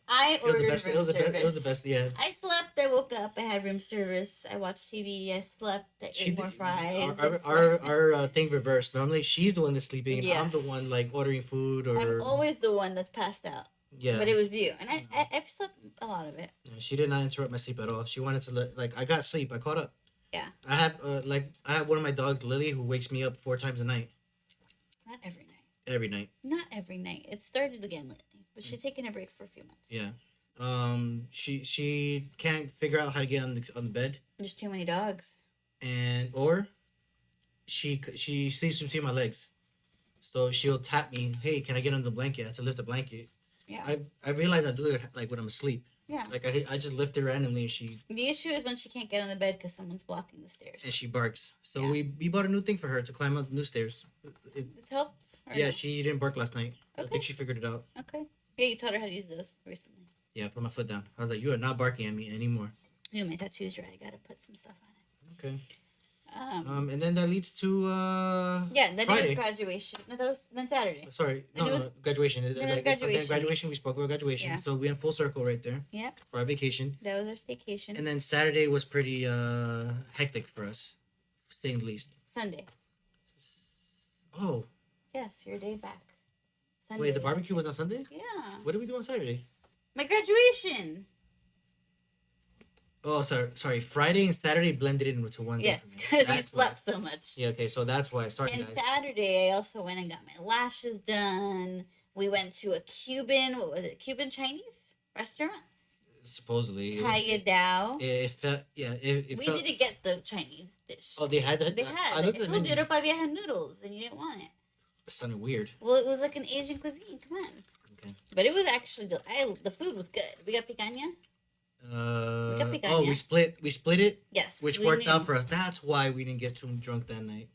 I ordered room service. It was the best, yeah. I slept. I woke up. I had room service. I watched TV. I slept. I ate more fries. Our thing reversed. Normally, she's the one that's sleeping, and yes. I'm the one ordering food or. I'm always the one that's passed out. Yeah. But it was you, and I slept a lot of it. Yeah, she did not interrupt my sleep at all. She wanted to I got sleep. I caught up. Yeah. I have one of my dogs, Lily, who wakes me up 4 times a night. Not every night. Every night. Not every night. It started again lately, but she's taking a break for a few months. Yeah. She can't figure out how to get on the bed. There's too many dogs. Or she sleeps between my legs, so she'll tap me. Hey, can I get on the blanket? I have to lift the blanket. Yeah. I realize I do it like when I'm asleep. Yeah. Like I just lift it randomly and she. The issue is when she can't get on the bed because someone's blocking the stairs. And she barks. So Yeah. we bought a new thing for her to climb up new stairs. It's helped. Yeah, no? she didn't bark last night. Okay. I think she figured it out. Okay. Yeah, you taught her how to use those recently. Yeah, I put my foot down. I was like, you are not barking at me anymore. Ooh, my tattoo's dry. I gotta put some stuff on it. Okay. And then that leads to yeah, then Friday. it was graduation. No, that was then Saturday. Sorry, Then it was- graduation. then it was Graduation. graduation. We spoke about graduation. Yeah. So we went full circle right there Yep, for our vacation. that was our staycation. And then Saturday was pretty hectic for us, saying the least. Sunday. Oh, Yes, your day back. Sunday. wait, the barbecue was on Sunday? Yeah. What did we do on Saturday? My graduation. Oh, sorry. Friday and Saturday blended into one day. Yes, for me. because you That's why. slept so much. Yeah, okay, so that's why. Sorry, And guys. Saturday, I also went and got my lashes done. We went to a what was it? Cuban Chinese restaurant? Supposedly. Kaya Dao. It felt, yeah. It We felt, didn't get the Chinese dish. Oh, they had that? They had. I looked I at the told you, menu. Europa Vieja noodles, and you didn't want it. It sounded weird. Well, it was like an Asian cuisine. Come on. Okay. But it was actually the food was good. We got picanha. picanha. We split it, Yes. which we worked knew, out for us. That's why we didn't get too drunk that night.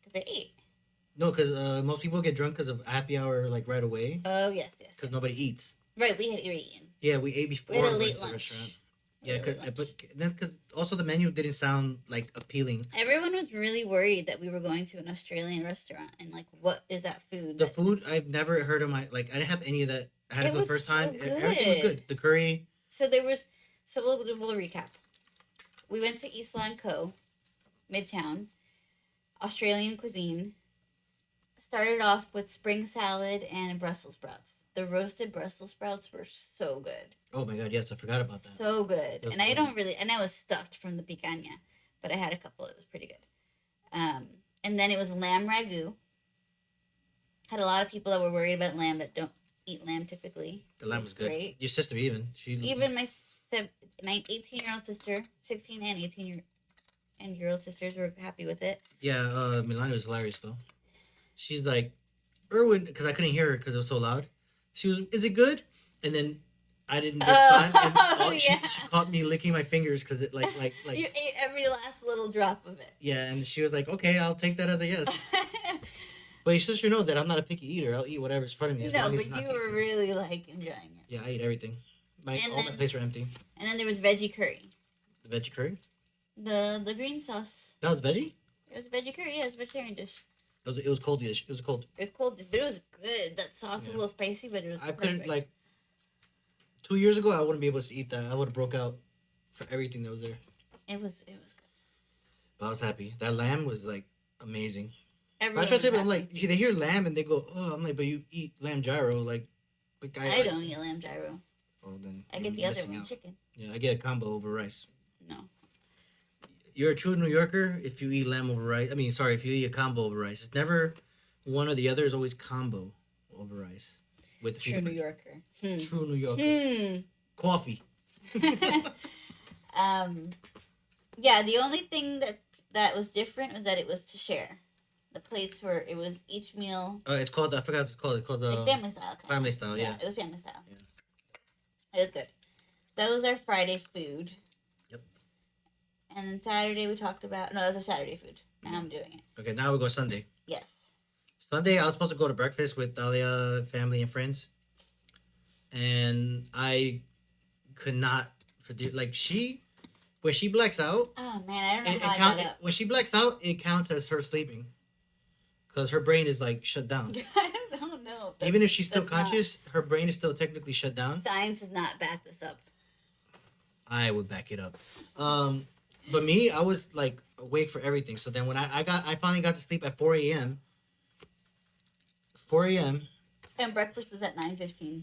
'cause they ate. No, because most people get drunk because of happy hour, like right away. Oh yes. Because nobody eats. Right, we had eaten. Yeah, we ate before We had a we went late to the lunch. restaurant. We had Yeah, a late lunch. because also the menu didn't sound like appealing. Everyone was really worried that we were going to an Australian restaurant and like, what is that food? The that food is- I've never heard of I didn't have any of that. I had it It for the was first so time. Everything was good. good. The curry. So we'll recap. We went to East Lawn Co, Midtown, Australian cuisine. Started off with spring salad and Brussels sprouts. The roasted Brussels sprouts were so good. Oh my god, yes, I forgot about that. So good. That's And I awesome. don't really, and I was stuffed from the picanha, but I had a couple. It was pretty good. And then it was lamb ragu. Had a lot of people that were worried about lamb that don't eat lamb typically. The lamb It was good. Great. Your sister even. She Even my 18-year-old sister, 16 and 18-year-old sisters were happy with it. Yeah, Milani was hilarious though. She's like, Erwin, because I couldn't hear her because it was so loud. She was, is it good? And then I didn't respond. And yeah. she caught me licking my fingers because it like You ate every last little drop of it. yeah, and she was like, okay, I'll take that as a yes. But you should know that I'm not a picky eater. I'll eat whatever's in front of me as No, long as but it's not you were seafood. really like enjoying it. Yeah, I ate everything. And All my then- plates were empty. And then there was veggie curry. The veggie curry? The green sauce. That was veggie? It was veggie curry. Yeah, it was a vegetarian dish. It was cold dish. It was cold. It was cold, but it was good. That sauce was Yeah. a little spicy, but it was. I couldn't perfect. like 2 years ago I wouldn't be able to eat that. I would have broke out for everything that was there. It was good. But I was happy. That lamb was like amazing. Everyone I try to was tell them, I'm happy. like, they hear lamb and they go, oh, I'm like, but you eat lamb gyro, like I don't eat lamb gyro. Oh, then I you're get the other missing one, out. chicken. Yeah, I get a combo over rice. No. You're a true New Yorker if you eat lamb over rice. I mean, sorry, if you eat a combo over rice. It's never one or the other. It's always combo over rice. With the True peanut New butter. Yorker. True New Yorker. Coffee. Yeah, the only thing that was different was that it was to share. The plates were, it was each meal, It's called, I forgot what it's called. It's called like family style. Kind family style, yeah. It was family style. Yeah. It was good. That was our Friday food. Yep. And then Saturday we talked about, no, that was our Saturday food. Now I'm doing it. Okay, now we go Sunday. Yes. Sunday, I was supposed to go to breakfast with Dahlia family and friends. And I could not, like when she blacks out, Oh man, I don't know how I got up. when she blacks out, it counts as her sleeping. Because her brain is like shut down. I don't know. Even if she's still that's not- conscious, her brain is still technically shut down. Science does not back this up. I would back it up. But me, I was like awake for everything. So then when I finally got to sleep at 4 a.m. 4 a.m. And breakfast is at 9:15.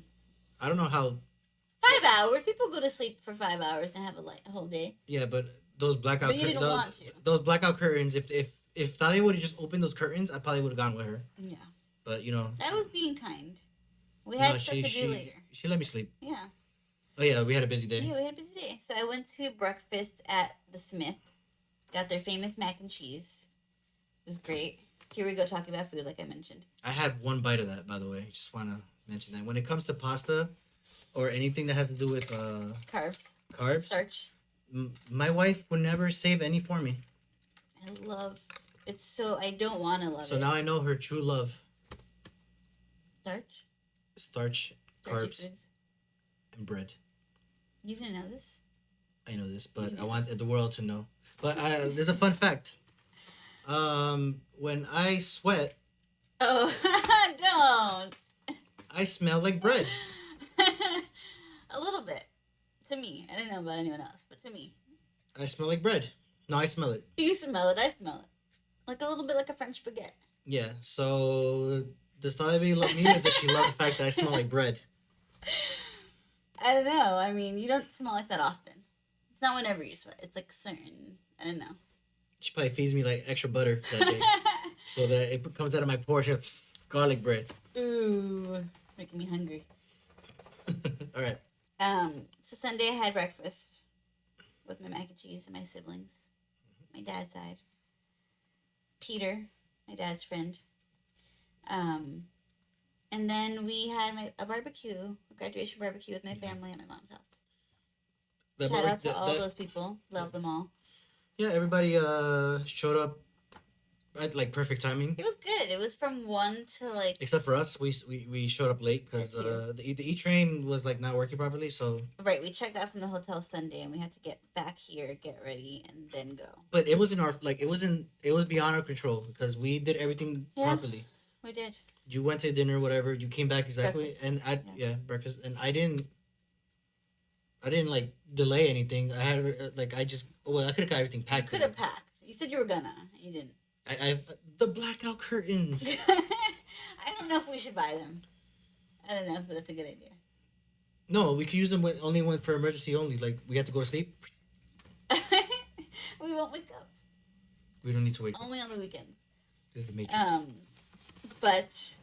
I don't know how. 5 hours. People go to sleep for 5 hours and have a whole day. Yeah, but those blackout. But you didn't want to. Those blackout curtains. If Talia would have just opened those curtains, I probably would have gone with her. Yeah. But you know. That was being kind. We had stuff to do later. She let me sleep. Yeah. Oh yeah, we had a busy day. Yeah, we had a busy day. So I went to breakfast at the Smith. Got their famous mac and cheese. It was great. Here we go talking about food, like I mentioned. I had one bite of that, by the way. Just want to mention that. When it comes to pasta or anything that has to do with carbs, starch. My wife would never save any for me. I love it's so. I don't want to love it. So now I know her true love. Starch, carbs, foods. and bread. You didn't know this? I know this, but I want the world to know. But there's a fun fact. When I sweat, don't. I smell like bread. A little bit. To me. I don't know about anyone else, but to me. I smell like bread. No, I smell it. You smell it, I smell it. Like a little bit like a French baguette. Yeah, so does Talia love me or does she love the fact that I smell like bread? I don't know. I mean, you don't smell like that often. It's not whenever you sweat. It's like certain. I don't know. She probably feeds me like extra butter that day. So that it comes out of my portion of garlic bread. Ooh, making me hungry. All right. So Sunday I had breakfast with my mac and cheese and my siblings. My dad's side. Peter, my dad's friend. And then we had a graduation barbecue with my family at my mom's house. Shout out to all those people. Love them all. Yeah, everybody showed up at like perfect timing. It was good. It was from 1 to like. Except for us, we showed up late because the E train was like not working properly. So right, we checked out from the hotel Sunday and we had to get back here, get ready, and then go. But it wasn't it was beyond our control because we did everything properly. We did. You went to dinner, whatever. You came back exactly, breakfast. and breakfast, and I didn't like delay anything. I had I could have got everything packed. You could have packed. You said you were gonna. You didn't. I the blackout curtains. I don't know if we should buy them. I don't know if that's a good idea. No, we could use them only for emergency only. Like we have to go to sleep. We won't wake up. We don't need to wake up. Only on the weekends. This is the Matrix. But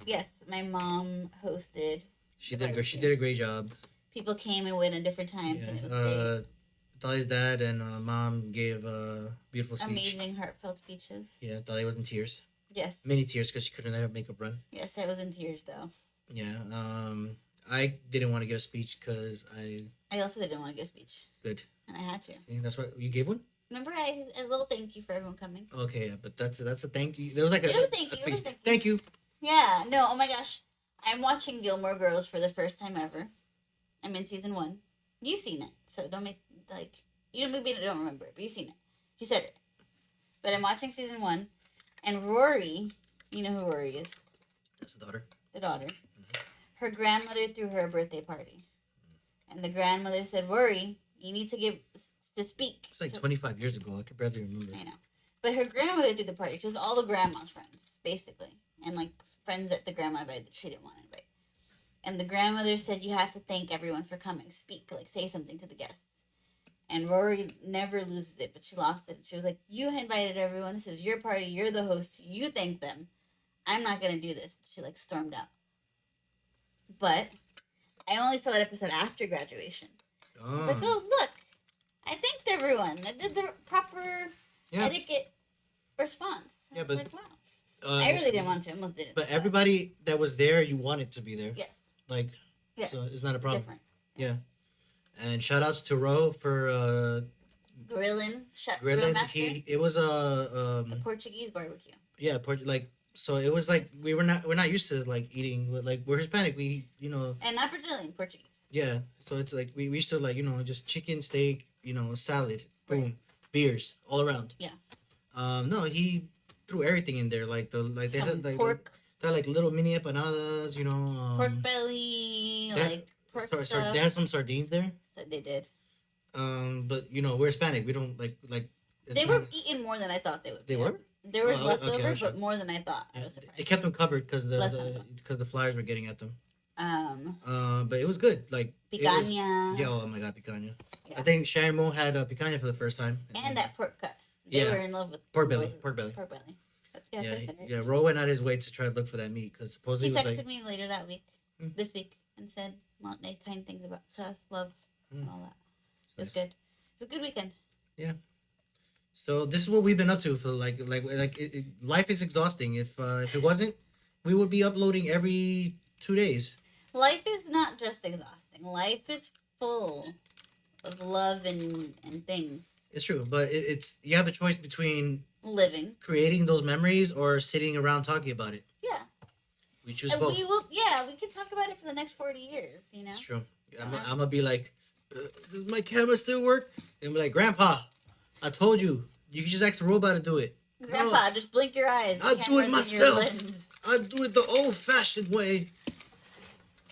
yes, my mom hosted. She did a great job. People came and went at different times, and it was great. Talia's dad and mom gave a beautiful speech. Amazing, heartfelt speeches. Yeah, Talia was in tears. Yes. Many tears because she couldn't have a makeup run. Yes, I was in tears though. Yeah. I didn't want to give a speech because I also didn't want to give a speech. Good. And I had to. See, that's what you gave one. Remember, a little thank you for everyone coming. Okay, yeah, but that's a thank you. There was like a speech. Thank you. Yeah. No. Oh my gosh, I'm watching Gilmore Girls for the first time ever. I'm in season 1. You've seen it, so don't make you maybe don't remember it, but you've seen it. You said it. But I'm watching season 1, and Rory, you know who Rory is. That's the daughter. The daughter. Mm-hmm. Her grandmother threw her a birthday party, and the grandmother said, "Rory, you need to speak." It's like 25 years ago. I can barely remember. I know, but her grandmother threw the party. She was all the grandma's friends, basically, and like friends that the grandma invited that she didn't want to invite. And the grandmother said, "You have to thank everyone for coming. Speak, say something to the guests." And Rory never loses it, but she lost it. She was like, "You invited everyone. This is your party. You're the host. You thank them. I'm not going to do this." She stormed out. But I only saw that episode after graduation. I was like, "Oh, look. I thanked everyone. I did the proper etiquette response." Yeah, but like, wow. I really didn't want to. I almost didn't. But everybody that was there, you wanted to be there. Yes. Yes. So it's not a problem. Different. Yeah. And shout outs to Ro for grilling. It was a Portuguese barbecue. Yeah, so it was like we're not used to eating we're Hispanic, and not Brazilian, Portuguese. Yeah, so it's like we used to just chicken, steak, salad, boom, right. Beers all around. Yeah. No, he threw everything in there they had pork. They had little mini empanadas, pork belly, pork stuff. They had some sardines there. So they did. But we're Hispanic. We don't like. They were eating more than I thought they would. They were. There was leftover, but more than I thought. I was surprised. They kept them covered because the flies were getting at them. Um, But it was good. Like it was. picanha. Yeah. Oh my god, picanha. Yeah. I think Sharon Mo had picanha for the first time. And that pork cut. They Yeah. were in love with Pork belly. Pork belly. Pork belly. Yes, Yeah. I said it. Yeah. Ro went out his way to try to look for that meat because supposedly He it was texted like. me later that week, Hmm. this week, and said nice, kind things about to us, love, and all that. It was Nice. good. It's a good weekend. So this is what we've been up to for life is exhausting. If it wasn't, we would be uploading every 2 days. Life is not just exhausting. Life is full of love and things. It's true, but it's you have a choice between Living. creating those memories or sitting around talking about it. Yeah. We choose And both. we will. Yeah, we can talk about it for the next 40 years. You know. It's true. So I'm gonna be like, does my camera still work? And be like, Grandpa, I told you, you can just ask the robot to do it. Grandpa, just blink your eyes. The I'll do it camera's in your myself. lens. I do it the old-fashioned way.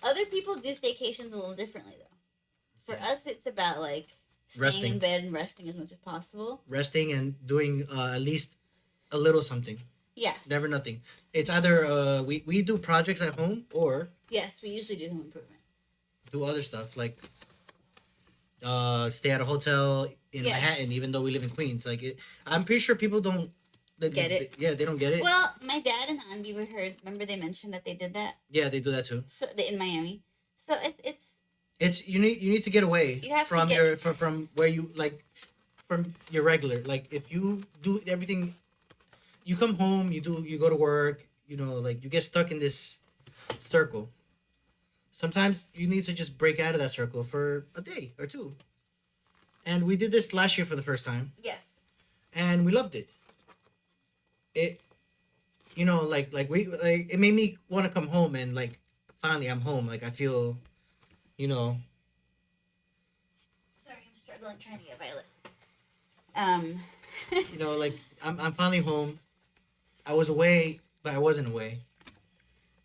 Other people do staycations a little differently though. For us, it's about like staying Resting. in bed and resting as much as possible. Resting and doing at least a little something. Yes. Never nothing. It's either we do projects at home or Yes, we usually do home improvement. do other stuff like stay at a hotel in Yes. Manhattan, even though we live in Queens. I'm pretty sure people don't Get it? Yeah, they don't get it. Well, my dad and Andy were heard. Remember they mentioned that they did that. Yeah, they do that too. So in Miami. So it's It's you need to get away You have to from get- your from where you from your regular. Like if you do everything, you come home, you go to work, you get stuck in this circle. Sometimes you need to just break out of that circle for a day or two. And we did this last year for the first time, yes. and we loved it. It it made me want to come home and finally I'm home. Like I feel, Sorry, I'm struggling trying to get Violet. I'm finally home. I was away, but I wasn't away.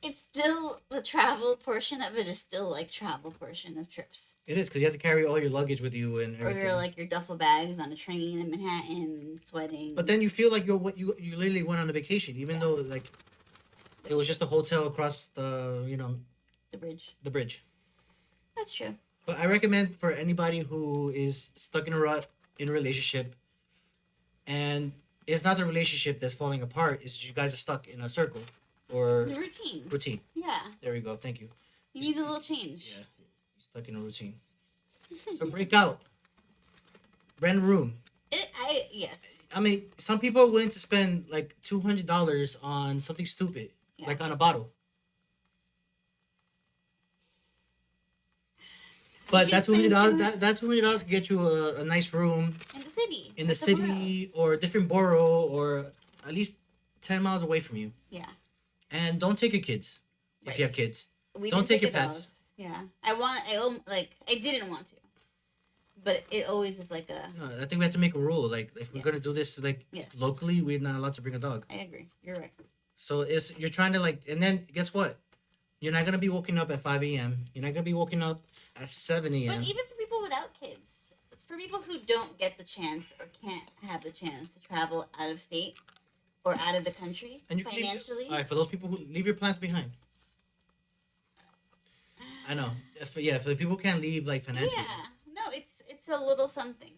It's still the travel portion of it is still like travel portion of trips. It is because you have to carry all your luggage with you and Or everything. your duffel bags on the train in Manhattan, sweating. But then you feel like you literally went on a vacation, even though it was just a hotel across the bridge. the bridge. That's true. But I recommend for anybody who is stuck in a rut in a relationship, and it's not the relationship that's falling apart. It's you guys are stuck in a circle or The routine. routine. Yeah. There we go. Thank you. You need a little change. Yeah, you're stuck in a routine. So break out. Rent a room. Yes. I mean, some people are willing to spend like $200 on something stupid, Yeah. like on a bottle. But that $200 that $200 can get you a nice room In the city. in the or somewhere city else. or a different borough or at least 10 miles away from you. Yeah. And don't take your kids if you have Right. kids. We Don't didn't take the your pets. dogs. Yeah. I didn't want to. But it always is like a. No, I think we have to make a rule. Like if we're gonna Yes. do this Yes. locally, we're not allowed to bring a dog. I agree. You're right. So you're trying to and then guess what? You're not gonna be waking up at 5 a.m. You're not gonna be waking up at 7 a.m. But even for people without kids, for people who don't get the chance or can't have the chance to travel out of state or out of the country And you can leave, financially, all right, for those people who leave your plans behind. I know. For the people who can't leave financially. yeah, no, it's a little something.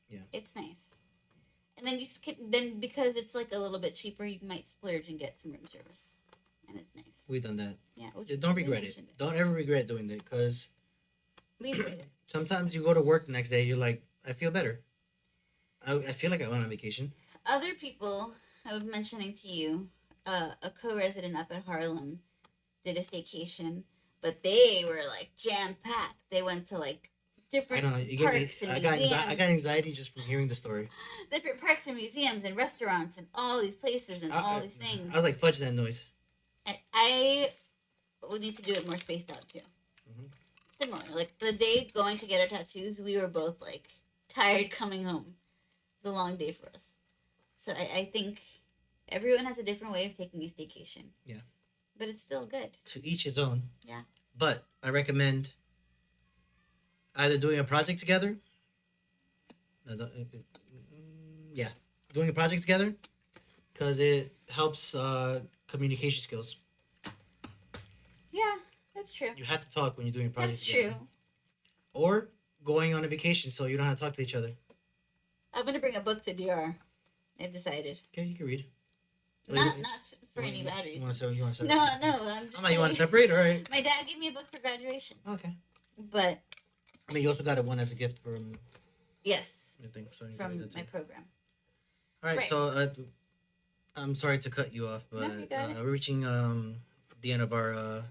Yeah. It's nice. And then then because it's like a little bit cheaper, you might splurge and get some room service, and it's nice. We've done that. Yeah, Don't regret it. mentioned Don't ever regret doing that because We enjoyed it. sometimes you go to work the next day, you're like, I feel better. I feel like I went on vacation. Other people, I was mentioning to you, a co-resident up at Harlem did a staycation, but they were jam packed. They went to I different know. parks and I museums, got anxiety just from hearing the story. different parks and museums and restaurants and all these places and all these things. I was like, fudge that noise. And I would need to do it more spaced out too. Mhm. Similar, the day going to get our tattoos, we were both tired coming home. It was a long day for us. So I think everyone has a different way of taking a staycation. Yeah. But it's still good. To each his own. Yeah. But I recommend either doing a project together. Yeah, doing a project together because it helps communication skills. Yeah, it That's true. You have to talk when you're doing projects. That's together. true. Or going on a vacation so you don't have to talk to each other. I'm gonna bring a book to DR. I've decided. Okay, you can read. Not for any bad You reason. want to separate? No, I'm just. You want to separate? All right. My dad gave me a book for graduation. Okay. But I mean, you also got one as a gift from. yes. I think so. From my program. All right, Right. so I'm sorry to cut you off, but No, you got it. we're reaching the end of our Of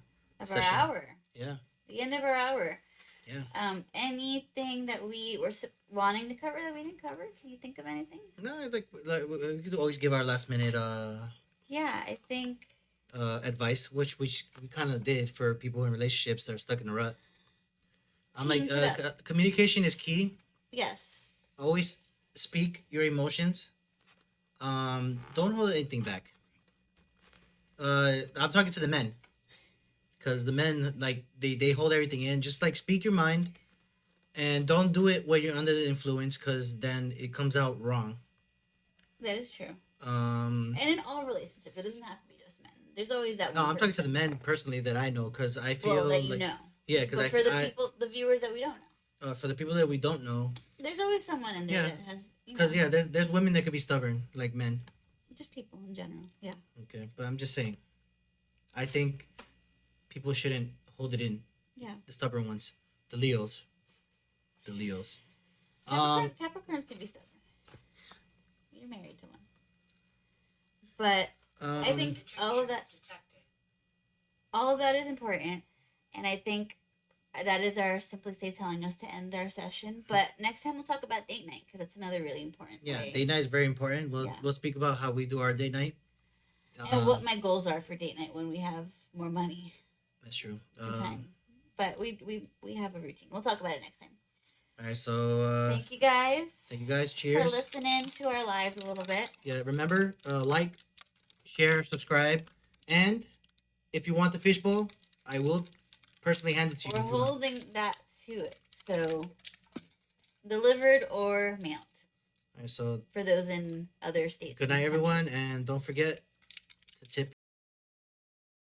session. our hour. Yeah. The end of our hour. Yeah. Anything that we were wanting to cover that we didn't cover? Can you think of anything? No, like we could always give our last minute Yeah, I think. advice, which we kind of did for people in relationships that are stuck in a rut. I'm like, Change it up. communication is key. Yes. Always speak your emotions. Don't hold anything back. I'm talking to the men, because the men, like, they hold everything in. Just like speak your mind, and don't do it when you're under the influence, because then it comes out wrong. That is true. And in all relationships, it doesn't have to be just men. There's always that. No, one I'm talking to person. the men personally that I know, because I feel that you like, know. Yeah, because but for the viewers that we don't know, for the people that we don't know, there's always someone in there Yeah. that has. because there's women that could be stubborn like men. Just people in general. Yeah. Okay, but I'm just saying, I think people shouldn't hold it in. Yeah. The stubborn ones, the Leos. Capricorns can be stubborn. You're married to one. But I think all of that is important, and I think that is our Simply Stay telling us to end our session. But next time we'll talk about date night, because that's another really important way. Date night is very important. We'll speak about how we do our date night. And what my goals are for date night when we have more money. That's true. And time. But we have a routine. We'll talk about it next time. All right, so thank you guys. Cheers. For listening to our lives a little bit. Yeah, remember, like, share, subscribe, and if you want the fishbowl, I will personally hand it to you. We're holding that to it. So, delivered or mailed. All right, so for those in other states. Good night, everyone, and don't forget,